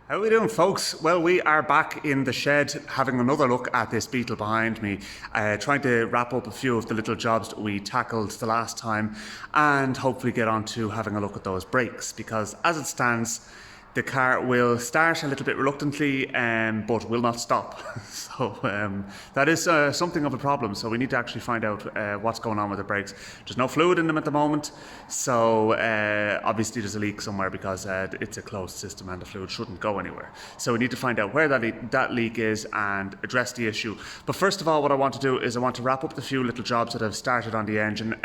How are we doing, folks? Well, we are back in the shed having another look at this Beetle behind me, trying to wrap up a few of the little jobs that we tackled the last time and hopefully get on to having a look at those brakes, because as it stands, the car will start a little bit reluctantly, but will not stop. So that is something of a problem. So we need to actually find out what's going on with the brakes. There's no fluid in them at the moment. So obviously there's a leak somewhere because it's a closed system and the fluid shouldn't go anywhere. So we need to find out where that leak is and address the issue. But first of all, what I want to do is I want to wrap up the few little jobs that I've started on the engine.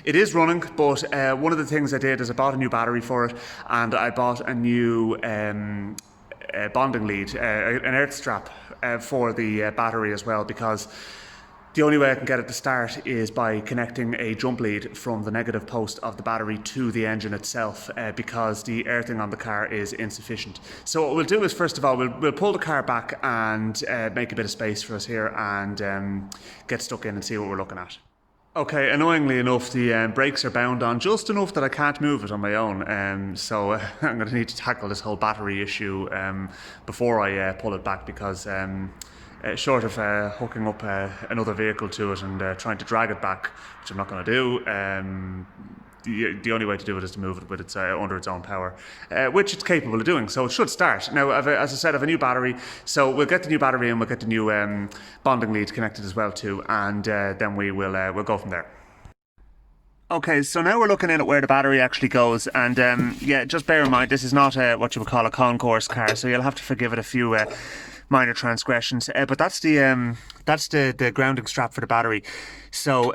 It is running, but one of the things I did is I bought a new battery for it, and I bought a new bonding lead, an earth strap for the battery as well, because the only way I can get it to start is by connecting a jump lead from the negative post of the battery to the engine itself, because the earthing on the car is insufficient. So what we'll do is, first of all, we'll pull the car back and make a bit of space for us here and get stuck in and see what we're looking at. Okay, annoyingly enough, the brakes are bound on just enough that I can't move it on my own. So I'm going to need to tackle this whole battery issue before I pull it back, because short of hooking up another vehicle to it and trying to drag it back, which I'm not going to do, the only way to do it is to move it with its under its own power, which it's capable of doing, so it should start. Now, as I said, I have a new battery, so we'll get the new battery and we'll get the new bonding lead connected as well too, and then we'll go from there. Okay, so now we're looking in at where the battery actually goes, and yeah, just bear in mind this is not what you would call a concourse car, so you'll have to forgive it a few minor transgressions, but that's the grounding strap for the battery. So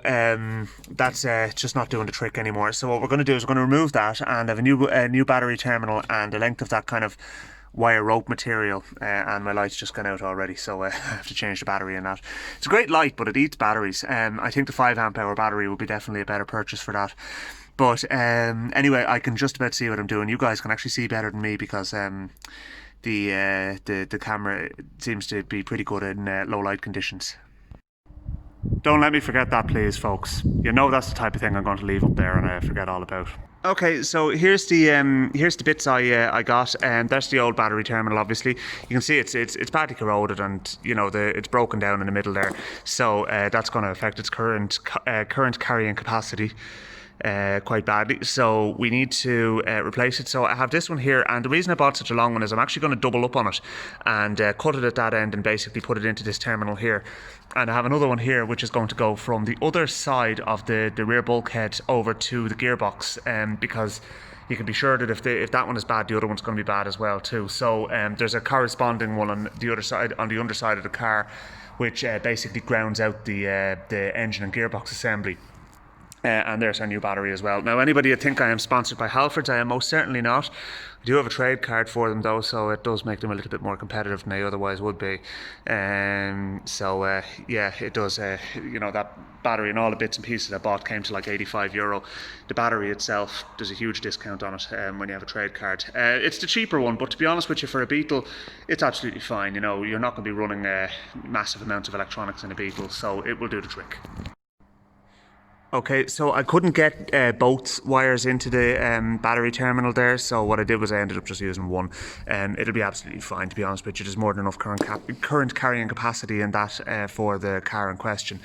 that's just not doing the trick anymore. So what we're going to do is we're going to remove that and have a new battery terminal and the length of that kind of wire rope material, and my light's just gone out already, so I have to change the battery in that. It's a great light, but it eats batteries. I think the 5 amp hour battery would be definitely a better purchase for that. But anyway, I can just about see what I'm doing. You guys can actually see better than me, because the camera seems to be pretty good in low light conditions. Don't let me forget that, please, folks. You know that's the type of thing I'm going to leave up there and I forget all about. Okay, so here's the bits I got, and that's the old battery terminal. Obviously, you can see it's badly corroded, and you know it's broken down in the middle there. So that's going to affect its current carrying capacity quite badly, so we need to replace it. So I have this one here, and the reason I bought such a long one is I'm actually going to double up on it and cut it at that end and basically put it into this terminal here. And I have another one here which is going to go from the other side of the rear bulkhead over to the gearbox, because you can be sure that if that one is bad, the other one's going to be bad as well too. So there's a corresponding one on the other side, on the underside of the car, which basically grounds out the engine and gearbox assembly. And there's our new battery as well. Now, anybody that think I am sponsored by Halfords, I am most certainly not. I do have a trade card for them though, so it does make them a little bit more competitive than they otherwise would be. Yeah, it does. You know, that battery and all the bits and pieces I bought came to like €85. The battery itself, there's a huge discount on it when you have a trade card. It's the cheaper one, but to be honest with you, for a Beetle, it's absolutely fine. You know, you're not going to be running massive amounts of electronics in a Beetle, so it will do the trick. Okay, so I couldn't get both wires into the battery terminal there, so what I did was I ended up just using one. It'll be absolutely fine, to be honest with you. There's more than enough current carrying capacity in that for the car in question.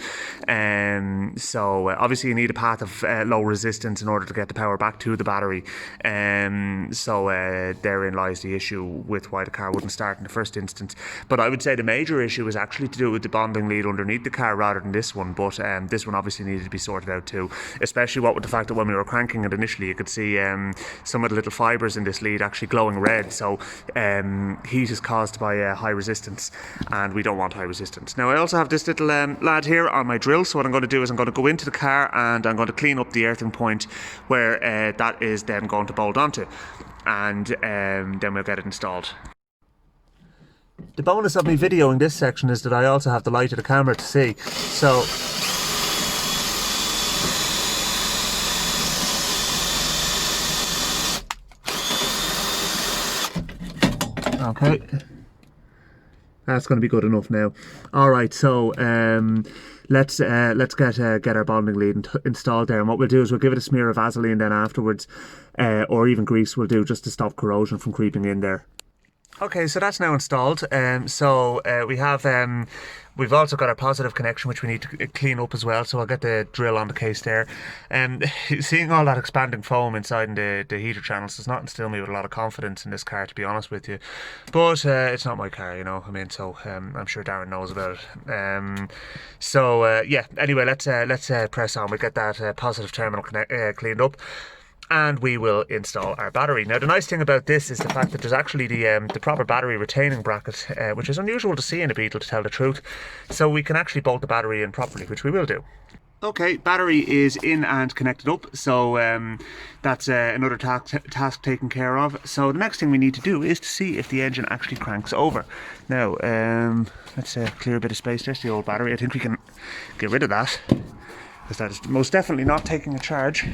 So obviously you need a path of low resistance in order to get the power back to the battery. So therein lies the issue with why the car wouldn't start in the first instance. But I would say the major issue is actually to do with the bonding lead underneath the car rather than this one. But this one obviously needed to be sorted out too, especially what with the fact that when we were cranking it initially, you could see some of the little fibres in this lead actually glowing red. So heat is caused by high resistance, and we don't want high resistance. Now I also have this little lad here on my drill, so what I'm going to do is I'm going to go into the car and I'm going to clean up the earthing point where that is then going to bolt onto, and then we'll get it installed. The bonus of me videoing this section is that I also have the light of the camera to see, so okay, that's going to be good enough now. All right, so let's get our bonding lead installed there, and what we'll do is we'll give it a smear of Vaseline then afterwards, or even grease will do, just to stop corrosion from creeping in there. Okay, so that's now installed. We've also got our positive connection, which we need to clean up as well. So I'll get the drill on the case there. Seeing all that expanding foam inside in the heater channels does not instill me with a lot of confidence in this car, to be honest with you. But it's not my car, you know. I mean, so I'm sure Darren knows about it. Yeah. Anyway, let's press on. We'll get that positive terminal cleaned up, and we will install our battery. Now, the nice thing about this is the fact that there's actually the proper battery retaining bracket, which is unusual to see in a Beetle, to tell the truth. So we can actually bolt the battery in properly, which we will do. Okay, battery is in and connected up, so that's another task taken care of. So the next thing we need to do is to see if the engine actually cranks over. Now, let's clear a bit of space. There's the old battery. I think we can get rid of that, because that is most definitely not taking a charge.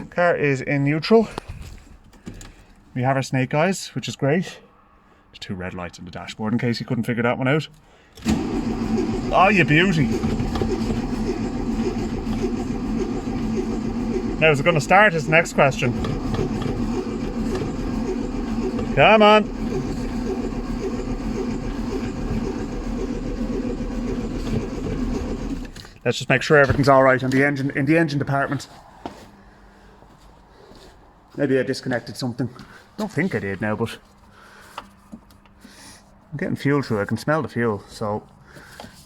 Car is in neutral. We have our snake eyes, which is great. There's 2 red lights on the dashboard in case you couldn't figure that one out. Oh, you beauty. Now, is it going to start is the next question. Come on. Let's just make sure everything's all right in the engine department. Maybe I disconnected something. Don't think I did now, but I'm getting fuel through. I can smell the fuel, so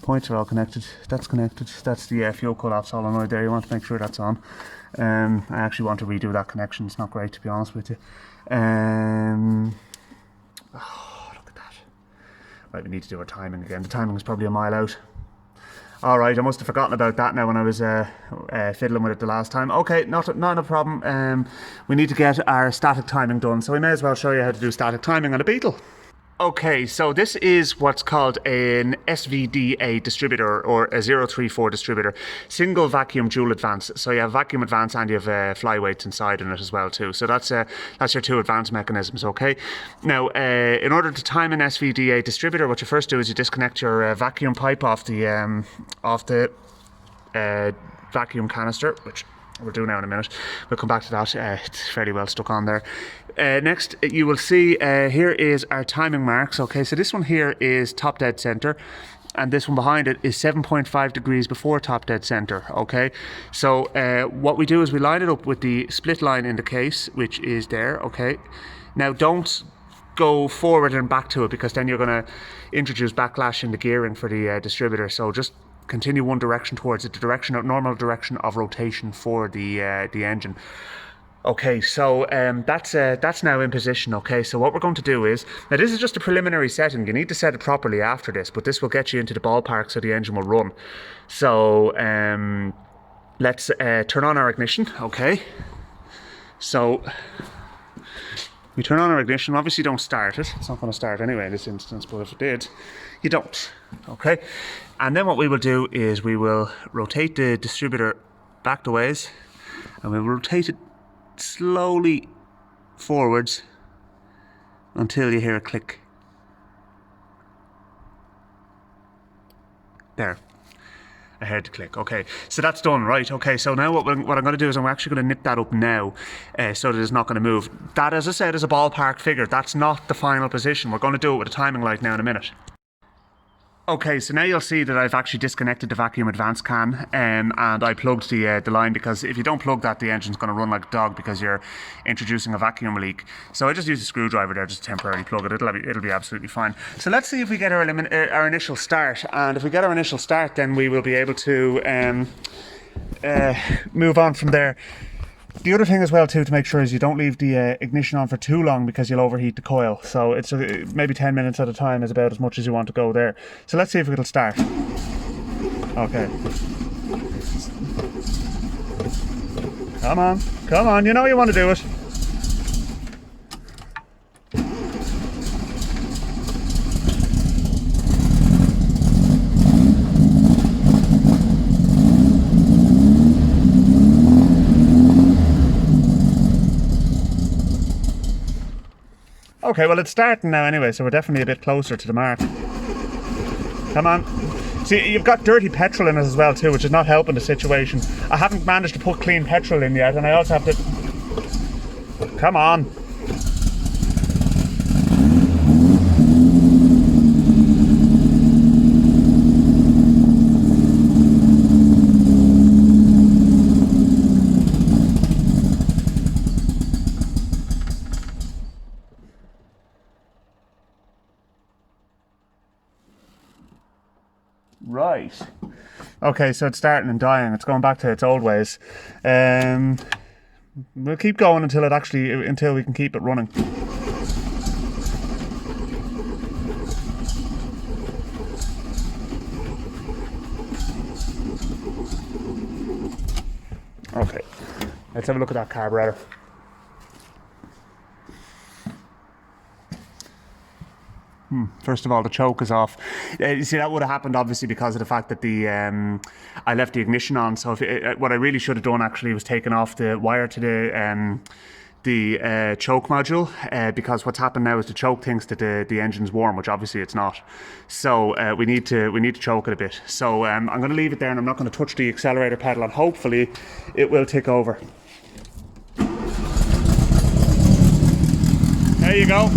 points are all connected. That's connected. That's the fuel cut-off solenoid there. You want to make sure that's on. I actually want to redo that connection. It's not great, to be honest with you. Oh, look at that. Right, we need to do our timing again. The timing is probably a mile out. Alright, I must have forgotten about that now when I was fiddling with it the last time. Okay, not a problem. We need to get our static timing done, so we may as well show you how to do static timing on a Beetle. Okay, so this is what's called an SVDA distributor, or a 034 distributor, single vacuum dual advance. So you have vacuum advance and you have flyweights inside in it as well too. So that's your 2 advance mechanisms. Okay. Now, in order to time an SVDA distributor, what you first do is you disconnect your vacuum pipe off the vacuum canister, which we'll do now in a minute. We'll come back to that. It's fairly well stuck on there. Next, you will see here is our timing marks. Okay, so this one here is top dead center, and this one behind it is 7.5 degrees before top dead center. Okay, so what we do is we line it up with the split line in the case, which is there. Okay, now don't go forward and back to it, because then you're going to introduce backlash in the gearing for the distributor. So just continue one direction towards it, the normal direction of rotation for the engine. Okay, so that's now in position. Okay, so what we're going to do is, now this is just a preliminary setting. You need to set it properly after this, but this will get you into the ballpark so the engine will run. So let's turn on our ignition. Okay, so we turn on our ignition. Obviously don't start it. It's not going to start anyway in this instance, but if it did, you don't. Okay, and then what we will do is we will rotate the distributor back the ways, and we will rotate it slowly forwards until you hear a click. There, I heard the click. Okay, so that's done, right? Okay, so now what I'm going to do is I'm actually going to nip that up now, so that it's not going to move. That, as I said, is a ballpark figure. That's not the final position. We're going to do it with a timing light now in a minute. Okay, so now you'll see that I've actually disconnected the vacuum advance can, and I plugged the line, because if you don't plug that, the engine's going to run like a dog, because you're introducing a vacuum leak. So I just used a screwdriver there just to temporarily plug it. It'll be absolutely fine. So let's see if we get our initial start, and if we get our initial start, then we will be able to move on from there. The other thing as well too to make sure is you don't leave the ignition on for too long, because you'll overheat the coil. So it's maybe 10 minutes at a time is about as much as you want to go there. So let's see if it'll start. Okay. Come on, you know you want to do it. Okay, well it's starting now anyway, so we're definitely a bit closer to the mark. Come on. See, you've got dirty petrol in it as well too, which is not helping the situation. I haven't managed to put clean petrol in yet, and I also have to... Come on. Right. Okay, so it's starting and dying. It's going back to its old ways. We'll keep going until we can keep it running. Okay, let's have a look at that carburetor. First of all, the choke is off. You see, that would have happened obviously because of the fact that I left the ignition on. So what I really should have done actually was taken off the wire to the choke module, because what's happened now is the choke thinks that the engine's warm, which obviously it's not. So we need to choke it a bit. So I'm going to leave it there, and I'm not going to touch the accelerator pedal, and hopefully it will tick over. There you go.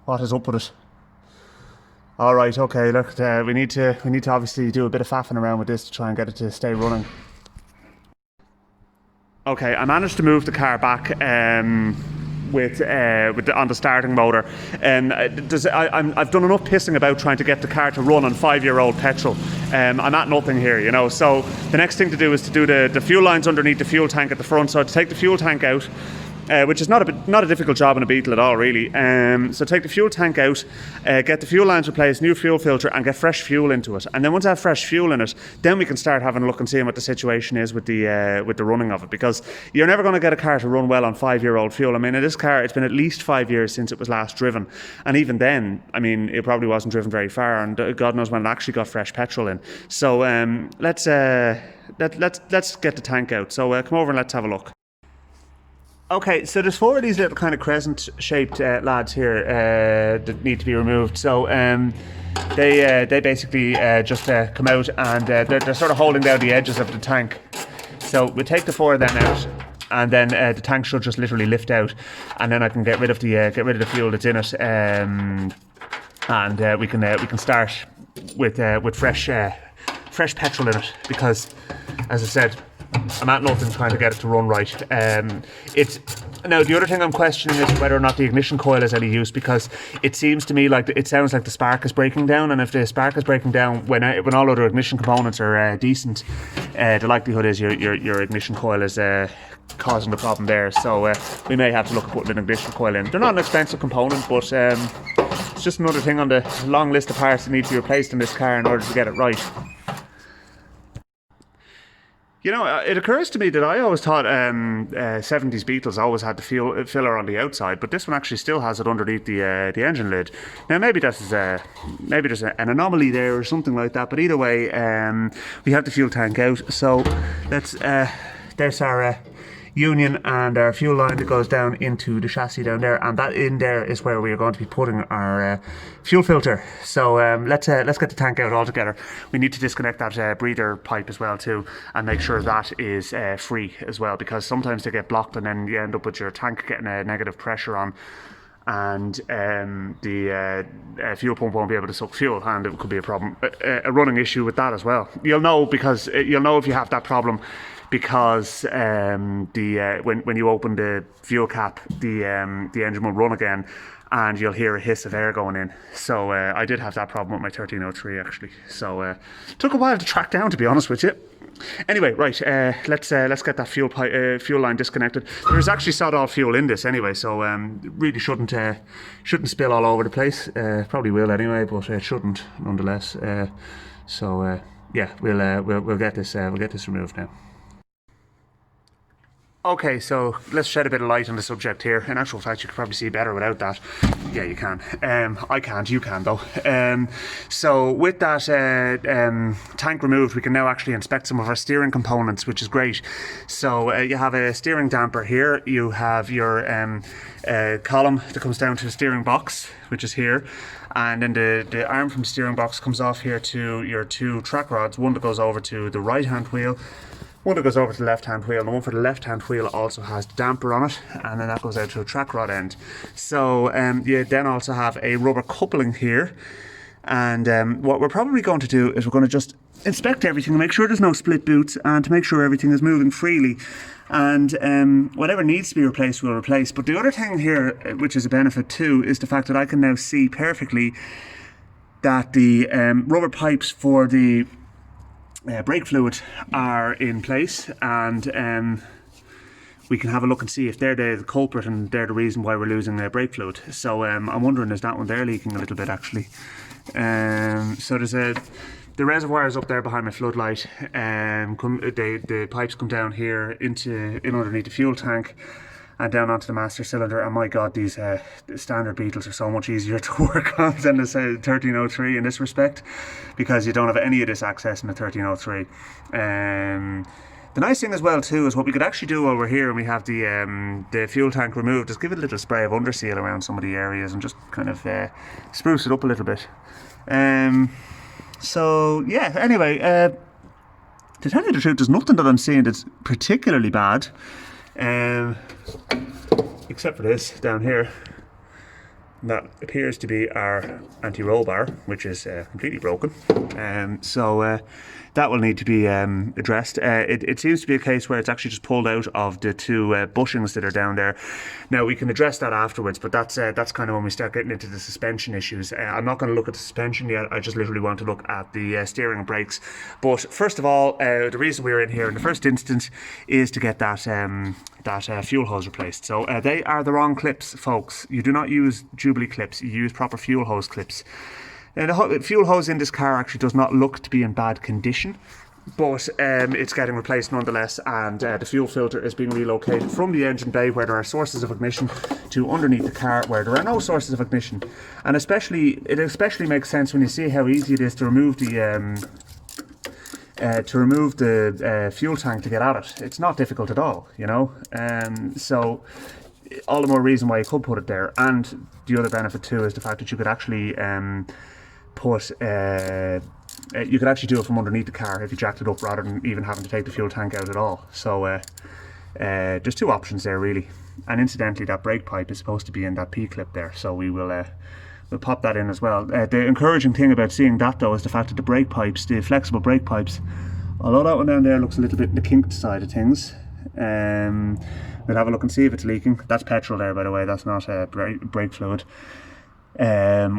What is up with it? All right, okay. Look, we need to obviously do a bit of faffing around with this to try and get it to stay running. Okay, I managed to move the car back on the starting motor, and I've done enough pissing about trying to get the car to run on 5-year-old petrol. I'm at nothing here, you know. So the next thing to do is to do the fuel lines underneath the fuel tank at the front. So to take the fuel tank out. Which is not a difficult job in a Beetle at all, really. So take the fuel tank out, get the fuel lines replaced, new fuel filter, and get fresh fuel into it. And then once I have fresh fuel in it, then we can start having a look and seeing what the situation is with the running of it. Because you're never going to get a car to run well on 5-year-old fuel. I mean, in this car, it's been at least 5 years since it was last driven, and even then, I mean, it probably wasn't driven very far, and God knows when it actually got fresh petrol in. So let's get the tank out. So come over and let's have a look. Okay, so there's 4 of these little kind of crescent-shaped lads here that need to be removed. So they basically just come out, and they're sort of holding down the edges of the tank. So we take the 4 of them out, and then the tank should just literally lift out, and then I can get rid of the fuel that's in it, and we can start with fresh petrol in it, because, as I said, I'm at nothing trying to get it to run right. Now the other thing I'm questioning is whether or not the ignition coil is any use, because it seems to me like it sounds like the spark is breaking down, and if the spark is breaking down when all other ignition components are decent, the likelihood is your ignition coil is causing the problem there. So we may have to look at putting an ignition coil in. They're not an expensive component, but it's just another thing on the long list of parts that need to be replaced in this car in order to get it right. You know, it occurs to me that I always thought 70s Beetles always had the fuel filler on the outside, but this one actually still has it underneath the engine lid. Now maybe there's an anomaly there or something like that, but either way, we have the fuel tank out. So there's our union and our fuel line that goes down into the chassis down there, and that in there is where we are going to be putting our fuel filter. So let's get the tank out altogether. We need to disconnect that breather pipe as well too, and make sure that is free as well, because sometimes they get blocked and then you end up with your tank getting a negative pressure on, and the fuel pump won't be able to suck fuel, and it could be a problem, a running issue with that as well. You'll know if you have that problem, because when you open the fuel cap, the engine will run again, and you'll hear a hiss of air going in. So I did have that problem with my 1303 actually. So took a while to track down, to be honest with you. Anyway, right, let's get that fuel line disconnected. There's actually sod-all fuel in this anyway, so really shouldn't spill all over the place. Probably will anyway, but it shouldn't nonetheless. Yeah, we'll get this removed now. Okay, so let's shed a bit of light on the subject here. In actual fact, you could probably see better without that. Yeah, you can. I can't, you can though. So with that tank removed, we can now actually inspect some of our steering components, which is great. So you have a steering damper here. You have your column that comes down to the steering box, which is here. And then the arm from the steering box comes off here to your 2 track rods, one that goes over to the right-hand wheel, one that goes over to the left-hand wheel, and the one for the left-hand wheel also has the damper on it, and then that goes out to a track rod end. So you then also have a rubber coupling here, And what we're probably going to do is we're going to just inspect everything and make sure there's no split boots, and to make sure everything is moving freely. And whatever needs to be replaced, we'll replace. But the other thing here, which is a benefit too, is the fact that I can now see perfectly that the rubber pipes for the brake fluid are in place, and we can have a look and see if they're the culprit and they're the reason why we're losing brake fluid. So I'm wondering, is that one there leaking a little bit actually? So there's the reservoir is up there behind my floodlight. The pipes come down here in underneath the fuel tank and down onto the master cylinder. And my God, these standard Beetles are so much easier to work on than the 1303 in this respect, because you don't have any of this access in the 1303. The nice thing as well too is what we could actually do while we're here and we have the fuel tank removed is give it a little spray of underseal around some of the areas and just kind of spruce it up a little bit. So yeah, anyway, to tell you the truth, there's nothing that I'm seeing that's particularly bad, except for this down here. That appears to be our anti-roll bar, which is completely broken. So that will need to be addressed. It seems to be a case where it's actually just pulled out of the two bushings that are down there. Now we can address that afterwards, but that's kind of when we start getting into the suspension issues. I'm not going to look at the suspension yet. I just literally want to look at the steering and brakes. But first of all, the reason we're in here in the first instance is to get that fuel hose replaced. So they are the wrong clips, folks. You do not use Jubilee clips. You use proper fuel hose clips. The fuel hose in this car actually does not look to be in bad condition, but it's getting replaced nonetheless, and the fuel filter is being relocated from the engine bay where there are sources of ignition to underneath the car where there are no sources of ignition. And it especially makes sense when you see how easy it is to remove the fuel tank to get at it. It's not difficult at all, you know. So all the more reason why you could put it there. And the other benefit too is the fact that you could actually you could actually do it from underneath the car if you jacked it up, rather than even having to take the fuel tank out at all. So there's two options there really. And incidentally, that brake pipe is supposed to be in that P clip there, so we'll pop that in as well. The encouraging thing about seeing that though is the fact that the brake pipes, the flexible brake pipes, although that one down there looks a little bit the kinked side of things, we'll have a look and see if it's leaking. That's petrol there, by the way, that's not brake fluid.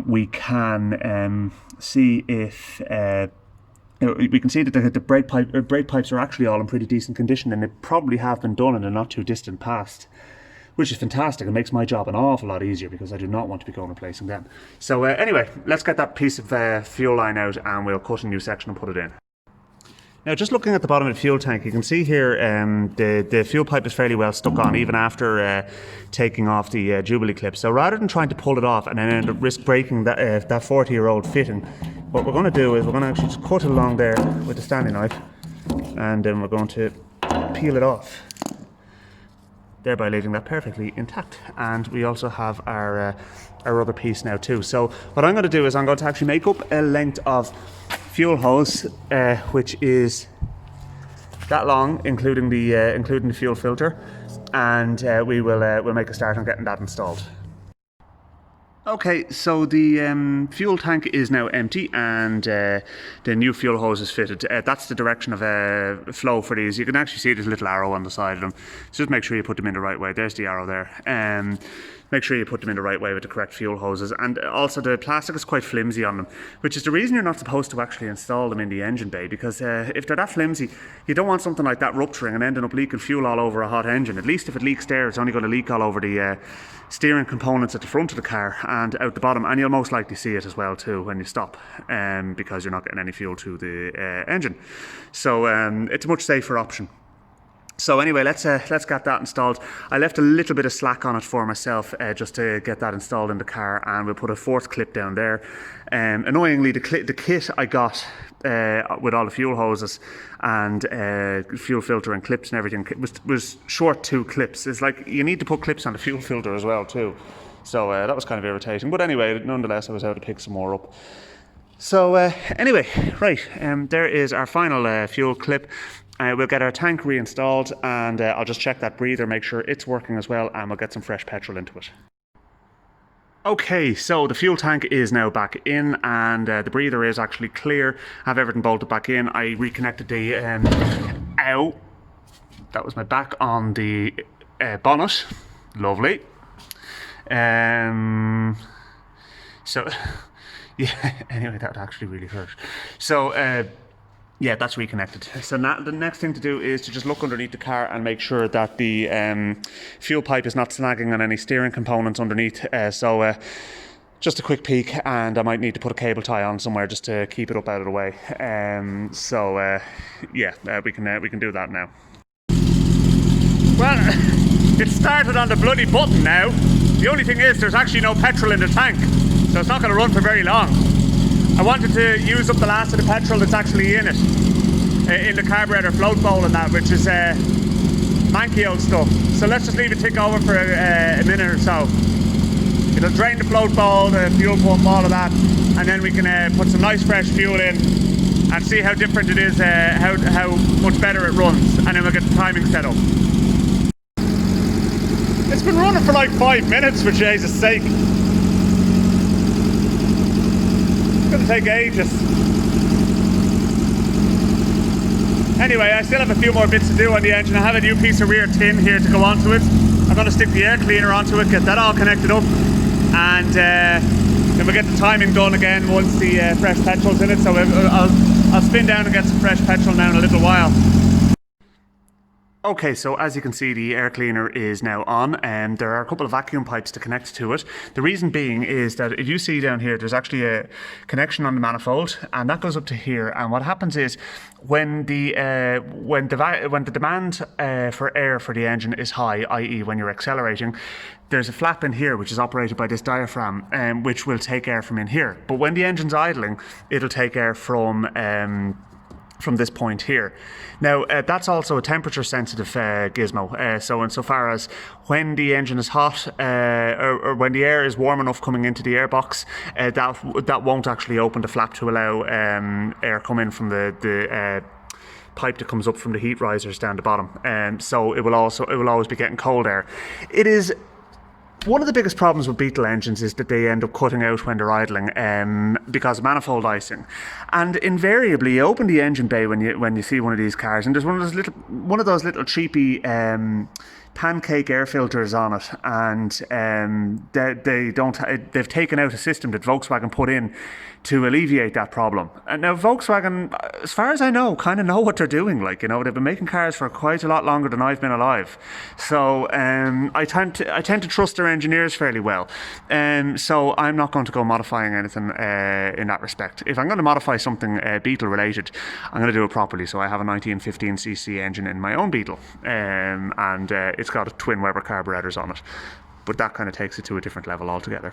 We can see if we can see that the brake pipes are actually all in pretty decent condition, and they probably have been done in a not too distant past, which is fantastic. It makes my job an awful lot easier because I do not want to be going replacing them. So anyway, let's get that piece of fuel line out and we'll cut a new section and put it in. Now, just looking at the bottom of the fuel tank, you can see here the fuel pipe is fairly well stuck on, even after taking off the Jubilee clip. So rather than trying to pull it off and then risk breaking that 40-year-old fitting, what we're going to do is we're going to actually just cut it along there with a Stanley knife, and then we're going to peel it off, thereby leaving that perfectly intact. And we also have our other piece now too. So what I'm going to do is I'm going to actually make up a length of fuel hose, which is that long, including the fuel filter, and we'll make a start on getting that installed. Okay, so the fuel tank is now empty and the new fuel hose is fitted. That's the direction of flow for these. You can actually see there's a little arrow on the side of them. So just make sure you put them in the right way. There's the arrow there. Make sure you put them in the right way with the correct fuel hoses. And also the plastic is quite flimsy on them, which is the reason you're not supposed to actually install them in the engine bay, because if they're that flimsy, you don't want something like that rupturing and ending up leaking fuel all over a hot engine. At least if it leaks there, it's only going to leak all over the steering components at the front of the car and out the bottom, and you'll most likely see it as well too when you stop, because you're not getting any fuel to the engine. So it's a much safer option. So anyway, let's get that installed. I left a little bit of slack on it for myself just to get that installed in the car, and we'll put a fourth clip down there. Annoyingly, the kit I got with all the fuel hoses and fuel filter and clips and everything was short 2 clips. It's like you need to put clips on the fuel filter as well too. So that was kind of irritating. But anyway, nonetheless, I was able to pick some more up. So anyway, right, there is our final fuel clip. We'll get our tank reinstalled, and I'll just check that breather, make sure it's working as well, and we'll get some fresh petrol into it. Okay, so the fuel tank is now back in, and the breather is actually clear. I have everything bolted back in. I reconnected the ow, that was my back on the bonnet. Lovely. So yeah, anyway, that actually really hurt. So yeah, that's reconnected. So now the next thing to do is to just look underneath the car and make sure that the fuel pipe is not snagging on any steering components underneath. Just a quick peek, and I might need to put a cable tie on somewhere just to keep it up out of the way. Yeah, we can do that now. Well, it started on the bloody button now. The only thing is there's actually no petrol in the tank, so it's not going to run for very long. I wanted to use up the last of the petrol that's actually in it, in the carburetor float bowl and that, which is manky old stuff. So let's just leave it tick over for a minute or so. It'll drain the float bowl, the fuel pump, all of that, and then we can put some nice fresh fuel in and see how different it is, how much better it runs, and then we'll get the timing set up. It's been running for like 5 minutes, for Jesus' sake. It's going to take ages. Anyway, I still have a few more bits to do on the engine. I have a new piece of rear tin here to go onto it. I'm going to stick the air cleaner onto it, get that all connected up, and then we'll get the timing done again once the fresh petrol's in it. So I'll spin down and get some fresh petrol now in a little while. Okay, so as you can see, the air cleaner is now on, and there are a couple of vacuum pipes to connect to it. The reason being is that if you see down here, there's actually a connection on the manifold, and that goes up to here. And what happens is when the demand for air for the engine is high, i.e. when you're accelerating, there's a flap in here which is operated by this diaphragm, which will take air from in here. But when the engine's idling, it'll take air from this point here. Now that's also a temperature sensitive gizmo, so insofar as when the engine is hot or when the air is warm enough coming into the airbox, that won't actually open the flap to allow air come in from the pipe that comes up from the heat risers down the bottom, so it will always be getting cold air. It is one of the biggest problems with Beetle engines is that they end up cutting out when they're idling because of manifold icing. And invariably, you open the engine bay when you see one of these cars, and there's one of those little cheapy pancake air filters on it, and they've taken out a system that Volkswagen put in to alleviate that problem. And now Volkswagen, as far as I know, kind of know what they're doing. Like, you know, they've been making cars for quite a lot longer than I've been alive. So I tend to trust their engineers fairly well. So I'm not going to go modifying anything in that respect. If I'm going to modify something Beetle related, I'm going to do it properly. So I have a 1915cc engine in my own Beetle, and it's got a twin Weber carburetors on it. But that kind of takes it to a different level altogether.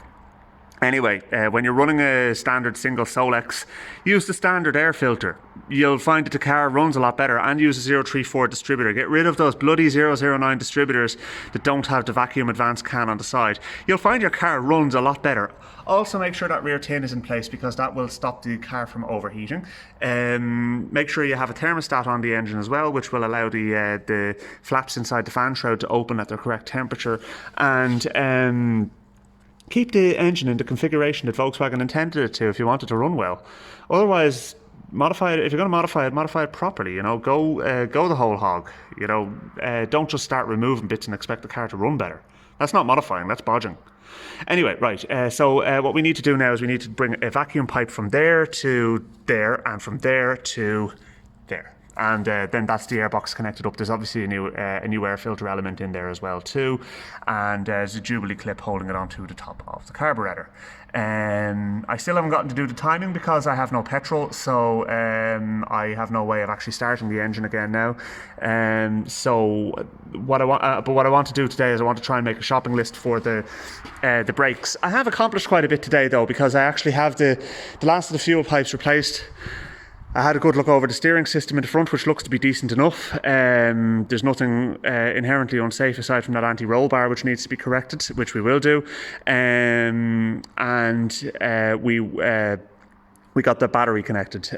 Anyway, when you're running a standard single Solex, use the standard air filter. You'll find that the car runs a lot better, and use a 034 distributor. Get rid of those bloody 009 distributors that don't have the vacuum advance can on the side. You'll find your car runs a lot better. Also make sure that rear tin is in place, because that will stop the car from overheating. Make sure you have a thermostat on the engine as well, which will allow the flaps inside the fan shroud to open at their correct temperature. And keep the engine in the configuration that Volkswagen intended it to if you want it to run well. Otherwise, modify it. If you're going to modify it properly. You know, go the whole hog. You know, don't just start removing bits and expect the car to run better. That's not modifying. That's bodging. Anyway, right. So what we need to do now is we need to bring a vacuum pipe from there to there, and from there to there. And then that's the airbox connected up. There's obviously a new air filter element in there as well too, and there's a Jubilee clip holding it onto the top of the carburetor. I still haven't gotten to do the timing because I have no petrol, so I have no way of actually starting the engine again now. So what I want to do today is I want to try and make a shopping list for the brakes. I have accomplished quite a bit today though, because I actually have the last of the fuel pipes replaced. I had a good look over the steering system in the front, which looks to be decent enough. There's nothing inherently unsafe aside from that anti-roll bar, which needs to be corrected, which we will do. We we got the battery connected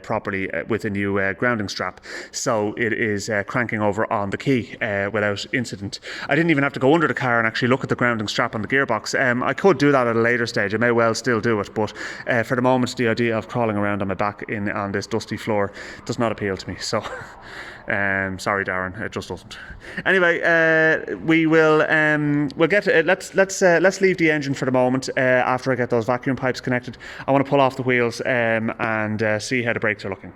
properly with a new grounding strap, so it is cranking over on the key without incident. I didn't even have to go under the car and actually look at the grounding strap on the gearbox. I could do that at a later stage, I may well still do it, but for the moment the idea of crawling around on my back on this dusty floor does not appeal to me, so sorry Darren, it just doesn't. Anyway, we will we'll get let's leave the engine for the moment after I get those vacuum pipes connected. I want to pull off the wheels and see how the brakes are looking.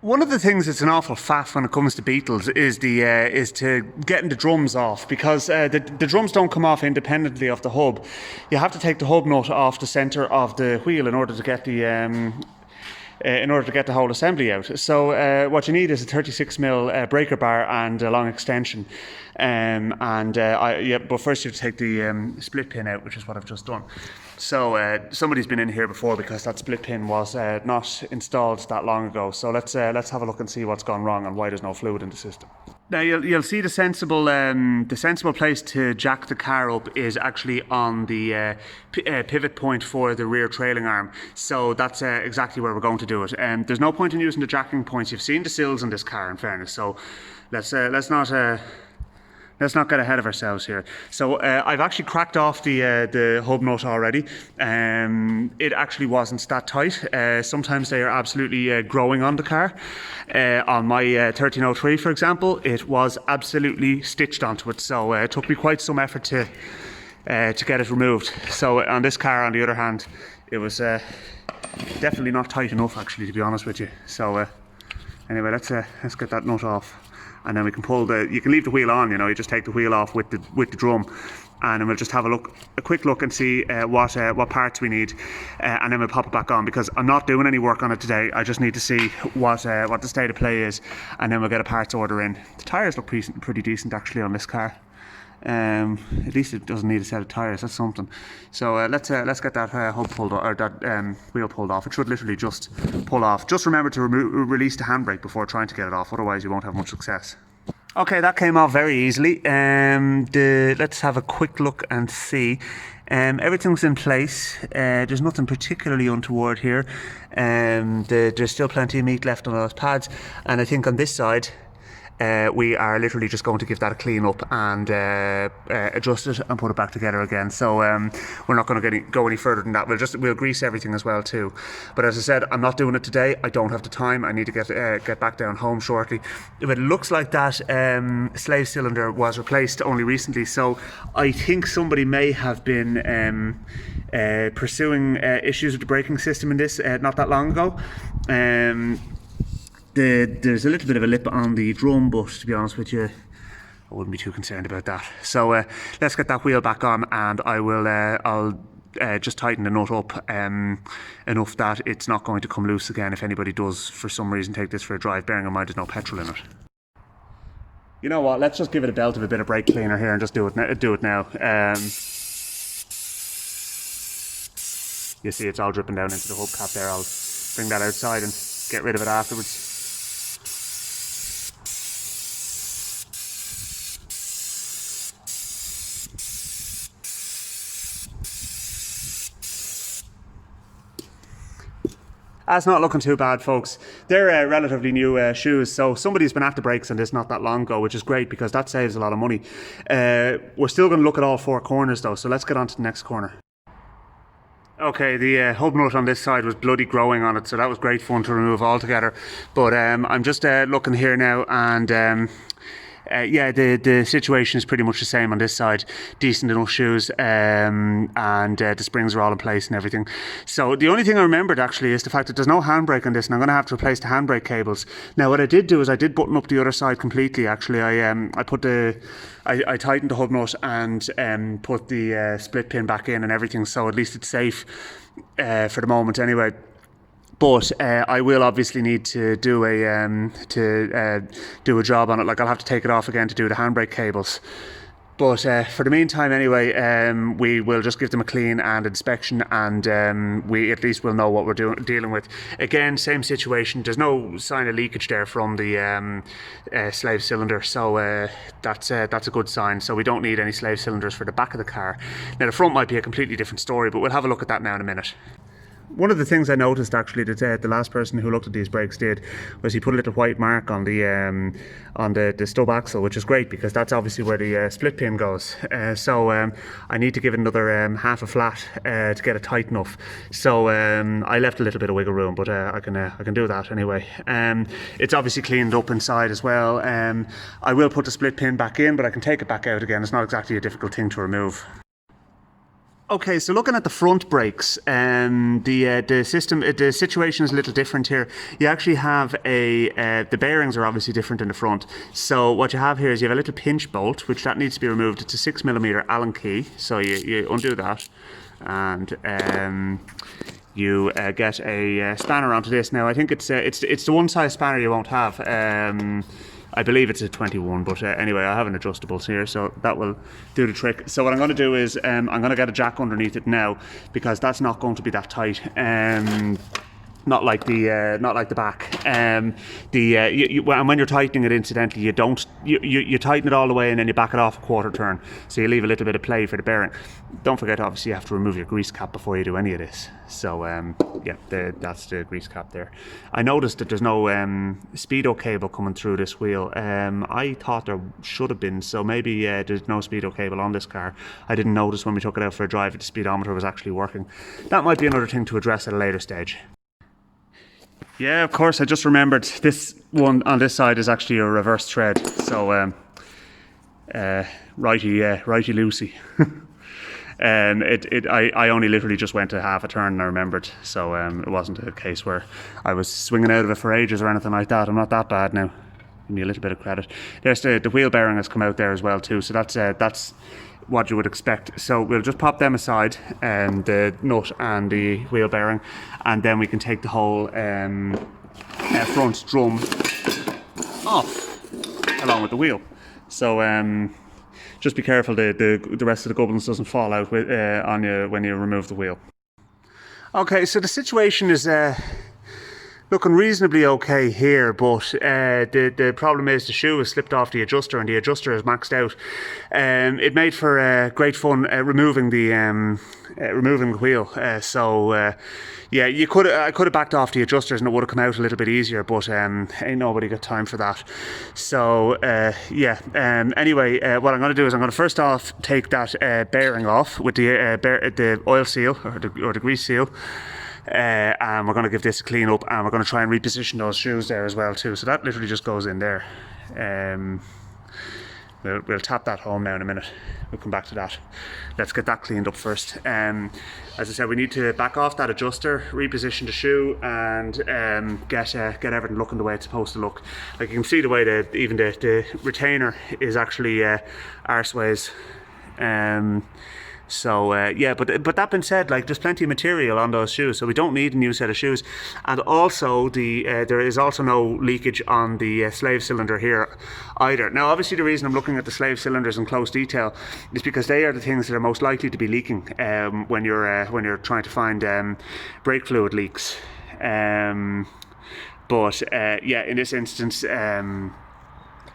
One of the things that's an awful faff when it comes to Beetles is to getting the drums off, because the drums don't come off independently of the hub. You have to take the hub nut off the centre of the wheel in order to get the whole assembly out. So what you need is a 36mm breaker bar and a long extension. But first you have to take the split pin out, which is what I've just done. So somebody's been in here before because that split pin was not installed that long ago. So let's have a look and see what's gone wrong and why there's no fluid in the system. Now you'll see the sensible place to jack the car up is actually on the pivot point for the rear trailing arm. So that's exactly where we're going to do it. There's no point in using the jacking points. You've seen the sills in this car, in fairness. So let's not get ahead of ourselves here. So I've actually cracked off the hub nut already. It actually wasn't that tight. Sometimes they are absolutely growing on the car. On my 1303, for example, it was absolutely stitched onto it. So it took me quite some effort to get it removed. So on this car, on the other hand, it was definitely not tight enough, actually, to be honest with you. So anyway, let's get that nut off. And then we can you can leave the wheel on, you just take the wheel off with the drum, and then we'll just have a quick look and see what parts we need, and then we'll pop it back on, because I'm not doing any work on it today. I just need to see what the state of play is, and then we'll get a parts order in. The tyres look pretty decent actually on this car. At least it doesn't need a set of tyres, that's something. So let's get that hub pulled off, or that wheel pulled off. It should literally just pull off. Just remember to release the handbrake before trying to get it off, otherwise you won't have much success. Okay, that came off very easily. Let's have a quick look and see. Everything's in place. There's nothing particularly untoward here. There's still plenty of meat left on those pads, and I think on this side we are literally just going to give that a clean up and adjust it and put it back together again. So we're not going to go any further than that. We'll grease everything as well too. But as I said, I'm not doing it today. I don't have the time. I need to get back down home shortly. But it looks like that slave cylinder was replaced only recently. So I think somebody may have been pursuing issues with the braking system in this not that long ago. There's a little bit of a lip on the drum, but to be honest with you, I wouldn't be too concerned about that. So let's get that wheel back on, and I'll just tighten the nut up enough that it's not going to come loose again if anybody does for some reason take this for a drive, bearing in mind there's no petrol in it. You know what, let's just give it a belt of a bit of brake cleaner here and just do it now. You see it's all dripping down into the hubcap there. I'll bring that outside and get rid of it afterwards. That's not looking too bad, folks. They're relatively new shoes, so somebody's been at the brakes on this not that long ago, which is great because that saves a lot of money. We're still going to look at all four corners though, so let's get on to the next corner. Okay, the hub nut on this side was bloody growing on it, so that was great fun to remove altogether. But I'm just looking here now, and yeah, the situation is pretty much the same on this side. Decent enough shoes, and the springs are all in place and everything. So the only thing I remembered actually is the fact that there's no handbrake on this, and I'm going to have to replace the handbrake cables. Now what I did do is I did button up the other side completely. Actually, I tightened the hub nut and put the split pin back in and everything, so at least it's safe for the moment anyway. But I will obviously need to do a job on it. Like, I'll have to take it off again to do the handbrake cables. But for the meantime anyway, we will just give them a clean and inspection, and we at least will know what we're dealing with. Again, same situation. There's no sign of leakage there from the slave cylinder, so that's a good sign. So we don't need any slave cylinders for the back of the car. Now the front might be a completely different story, but we'll have a look at that now in a minute. One of the things I noticed actually that the last person who looked at these brakes did was he put a little white mark on the stub axle, which is great because that's obviously where the split pin goes. So I need to give it another half a flat to get it tight enough. So I left a little bit of wiggle room, but I can do that anyway. It's obviously cleaned up inside as well. I will put the split pin back in, but I can take it back out again. It's not exactly a difficult thing to remove. Okay, so looking at the front brakes, the situation is a little different here. You actually have the bearings are obviously different in the front. So what you have here is you have a little pinch bolt, which that needs to be removed. It's a 6mm Allen key, so you undo that, and you get a spanner onto this. Now I think it's the one size spanner you won't have. I believe it's a 21, but anyway, I have an adjustable here, so that will do the trick. So what I'm going to do is I'm going to get a jack underneath it now, because that's not going to be that tight. Not like the back. And when you're tightening it, incidentally, you tighten it all the way and then you back it off a quarter turn, so you leave a little bit of play for the bearing. Don't forget, obviously, you have to remove your grease cap before you do any of this. So yeah, that's the grease cap there. I noticed that there's no speedo cable coming through this wheel. I thought there should have been, so maybe there's no speedo cable on this car. I didn't notice when we took it out for a drive if the speedometer was actually working. That might be another thing to address at a later stage. Yeah, of course, I just remembered this one on this side is actually a reverse thread, so righty loosey. I only literally just went to half a turn and I remembered, so it wasn't a case where I was swinging out of it for ages or anything like that. I'm not that bad now. Give me a little bit of credit. There's the wheel bearing has come out there as well too, so that's what you would expect. So we'll just pop them aside, the nut and the wheel bearing, and then we can take the whole front drum off along with the wheel. So just be careful the rest of the gubbins doesn't fall out on you when you remove the wheel. Okay, so the situation is looking reasonably okay here, but the problem is the shoe has slipped off the adjuster and the adjuster is maxed out. It made for great fun removing the wheel. Yeah, I could have backed off the adjusters and it would have come out a little bit easier, but ain't nobody got time for that. So yeah. Anyway, what I'm going to do is I'm going to first off take that bearing off with the oil seal or the grease seal. And we're going to give this a clean up, and we're going to try and reposition those shoes there as well too. So that literally just goes in there. We'll tap that home now in a minute. We'll come back to that. Let's get that cleaned up first. As I said, we need to back off that adjuster, reposition the shoe, and get everything looking the way it's supposed to look. Like you can see the way even the retainer is actually arseways. So yeah, but that being said, like there's plenty of material on those shoes, so we don't need a new set of shoes. And also there is also no leakage on the slave cylinder here either. Now obviously the reason I'm looking at the slave cylinders in close detail is because they are the things that are most likely to be leaking when you're trying to find brake fluid leaks. But yeah, in this instance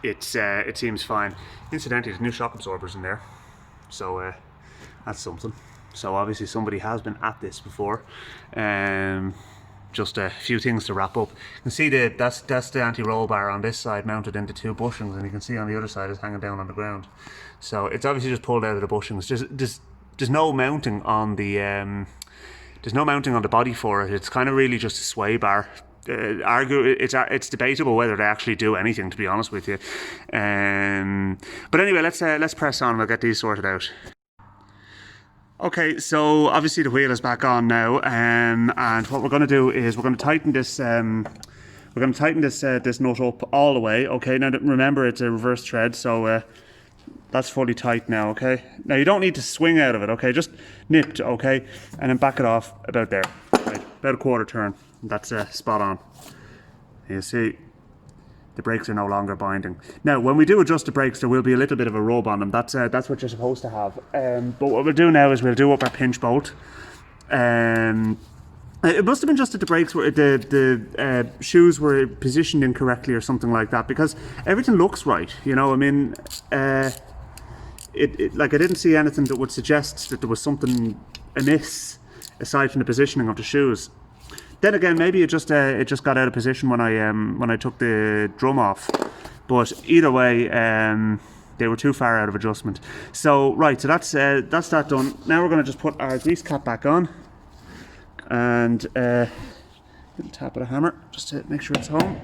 it seems fine. Incidentally, there's new shock absorbers in there, so that's something. So obviously somebody has been at this before. Just a few things to wrap up. You can see that's the anti-roll bar on this side mounted into two bushings, and you can see on the other side it's hanging down on the ground. So it's obviously just pulled out of the bushings. There's no mounting on the body for it. It's kind of really just a sway bar. It's debatable whether they actually do anything, to be honest with you. But anyway, let's press on. We'll get these sorted out. Okay, so obviously the wheel is back on now, and what we're going to do is we're going to tighten this. This nut up all the way. Okay, now remember it's a reverse thread, so that's fully tight now. Okay, now you don't need to swing out of it. Okay, just nip. Okay, and then back it off about there, right, about a quarter turn. That's spot on. You see, the brakes are no longer binding. Now, when we do adjust the brakes, there will be a little bit of a rub on them. That's what you're supposed to have. But what we'll do now is we'll do up our pinch bolt. It must have been just that the brakes were the shoes were positioned incorrectly or something like that, because everything looks right. You know, I mean, like I didn't see anything that would suggest that there was something amiss aside from the positioning of the shoes. Then again, maybe it just got out of position when I took the drum off. But either way, they were too far out of adjustment. So right, so that's that done. Now we're going to just put our grease cap back on, and little tap with a hammer just to make sure it's home.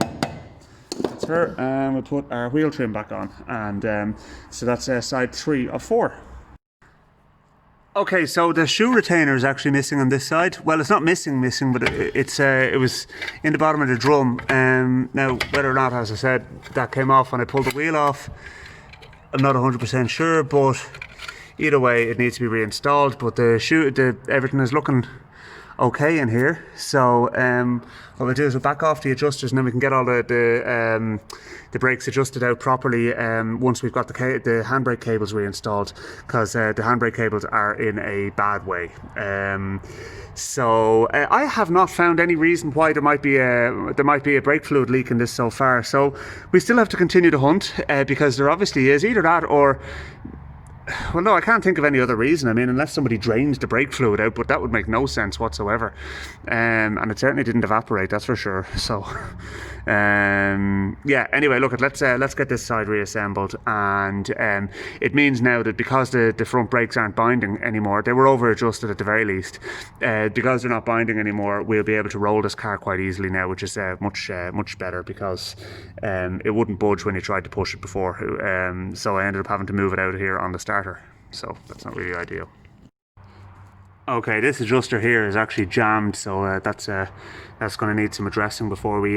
That's her, and we'll put our wheel trim back on, and so that's side 3 of 4. Okay, so the shoe retainer is actually missing on this side. Well, it's not missing, but it was in the bottom of the drum. Now, whether or not, as I said, that came off when I pulled the wheel off, I'm not 100% sure. But either way, it needs to be reinstalled. But everything is looking okay in here. So what we'll do is we'll back off the adjusters, and then we can get all the brakes adjusted out properly once we've got the handbrake cables reinstalled, because the handbrake cables are in a bad way. So I have not found any reason why there might be a brake fluid leak in this so far. So we still have to continue to hunt because there obviously is either that or. Well, no, I can't think of any other reason. I mean, unless somebody drains the brake fluid out, but that would make no sense whatsoever. And it certainly didn't evaporate, that's for sure. So, yeah. Anyway, look, let's get this side reassembled, and it means now that because the front brakes aren't binding anymore, they were over adjusted at the very least. Because they're not binding anymore, we'll be able to roll this car quite easily now, which is much better, because it wouldn't budge when you tried to push it before. So I ended up having to move it out of here on the starter. So that's not really ideal. Okay, this adjuster here is actually jammed, so that's going to need some addressing before we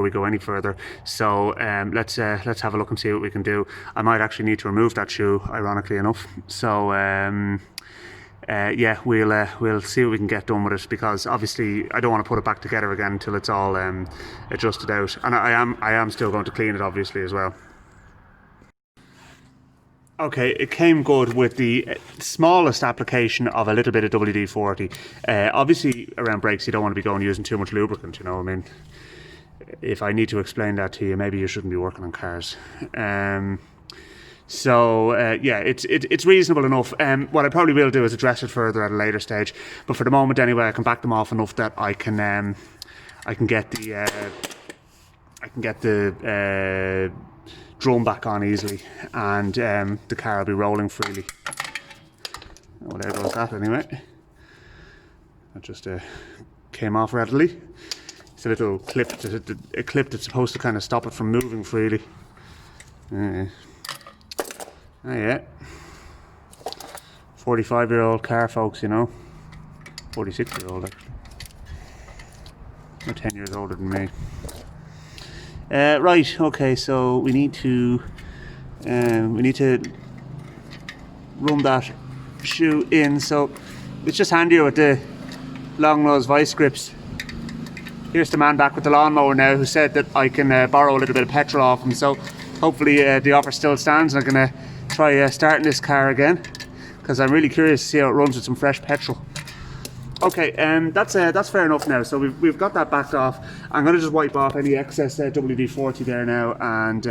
go any further. So let's have a look and see what we can do. I might actually need to remove that shoe, ironically enough. So yeah, we'll see what we can get done with it, because obviously I don't want to put it back together again until it's all adjusted out, and I am still going to clean it obviously as well. Okay, it came good with the smallest application of a little bit of WD-40. Obviously, around brakes, you don't want to be going using too much lubricant, you know. I mean, if I need to explain that to you, maybe you shouldn't be working on cars. So yeah, it's reasonable enough. What I probably will do is address it further at a later stage. But for the moment, anyway, I can back them off enough that I can get the drum back on easily, and the car will be rolling freely. Oh, there goes that anyway. That just came off readily. It's a little clip that's supposed to kind of stop it from moving freely. Oh yeah. 45-year-old car, folks, you know. 46-year-old actually. They're 10 years older than me. Right, okay, so we need to run that shoe in. So it's just handier with the long nose vice grips. Here's the man back with the lawnmower now, who said that I can borrow a little bit of petrol off him. So hopefully the offer still stands, and I'm gonna try starting this car again, because I'm really curious to see how it runs with some fresh petrol. Okay, that's fair enough now. So we've got that backed off. I'm going to just wipe off any excess WD-40 there now, and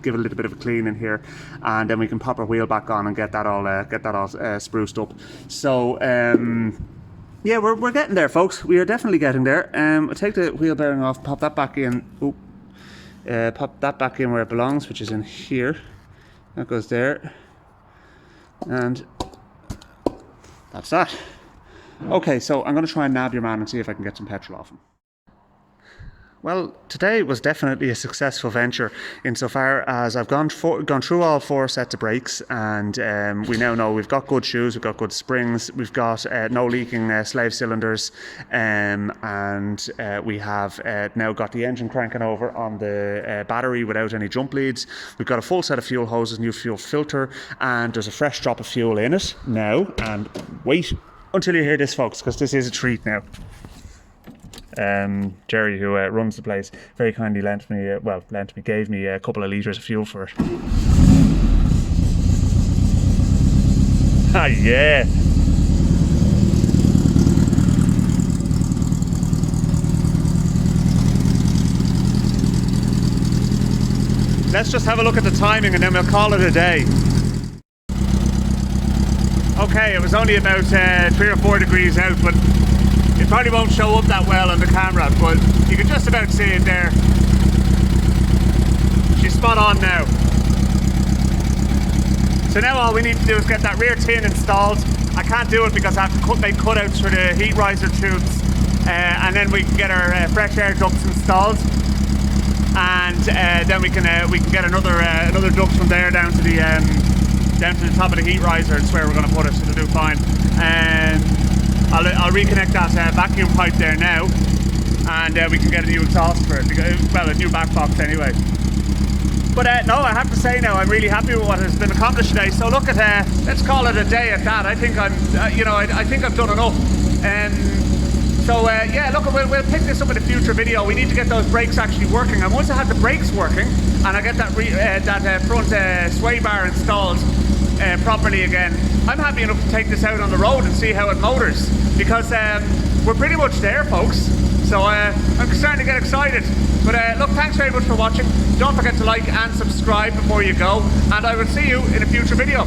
give it a little bit of a clean in here, and then we can pop our wheel back on and get that all spruced up. So yeah, we're getting there, folks. We are definitely getting there. I'll take the wheel bearing off, pop that back in. Pop that back in where it belongs, which is in here. That goes there, and that's that. Okay, so I'm going to try and nab your man and see if I can get some petrol off him. Well, today was definitely a successful venture insofar as I've gone through all 4 sets of brakes, and we now know we've got good shoes, we've got good springs, we've got no leaking slave cylinders, and we have now got the engine cranking over on the battery without any jump leads. We've got a full set of fuel hoses, new fuel filter, and there's a fresh drop of fuel in it now. And wait until you hear this, folks, because this is a treat now. Jerry, who runs the place, very kindly gave me a couple of litres of fuel for it. Ah, yeah. Let's just have a look at the timing and then we'll call it a day. Okay, it was only about 3 or 4 degrees out, but it probably won't show up that well on the camera, but you can just about see it there. She's spot on now. So now all we need to do is get that rear tin installed. I can't do it because I have to make cutouts for the heat riser tubes, and then we can get our fresh air ducts installed, and then we can get another duct from there down to the top of the heat riser. It's where we're going to put it, so it'll do fine. I'll reconnect that vacuum pipe there now, and we can get a new exhaust for it. Well, a new back box anyway. But no, I have to say now, I'm really happy with what has been accomplished today. So look at, let's call it a day at that. I think I think I've done enough. Yeah, look, we'll pick this up in a future video. We need to get those brakes actually working. And once I have the brakes working, and I get that front sway bar installed properly again, I'm happy enough to take this out on the road and see how it motors. Because we're pretty much there, folks. So I'm starting to get excited. But look, thanks very much for watching. Don't forget to like and subscribe before you go, and I will see you in a future video.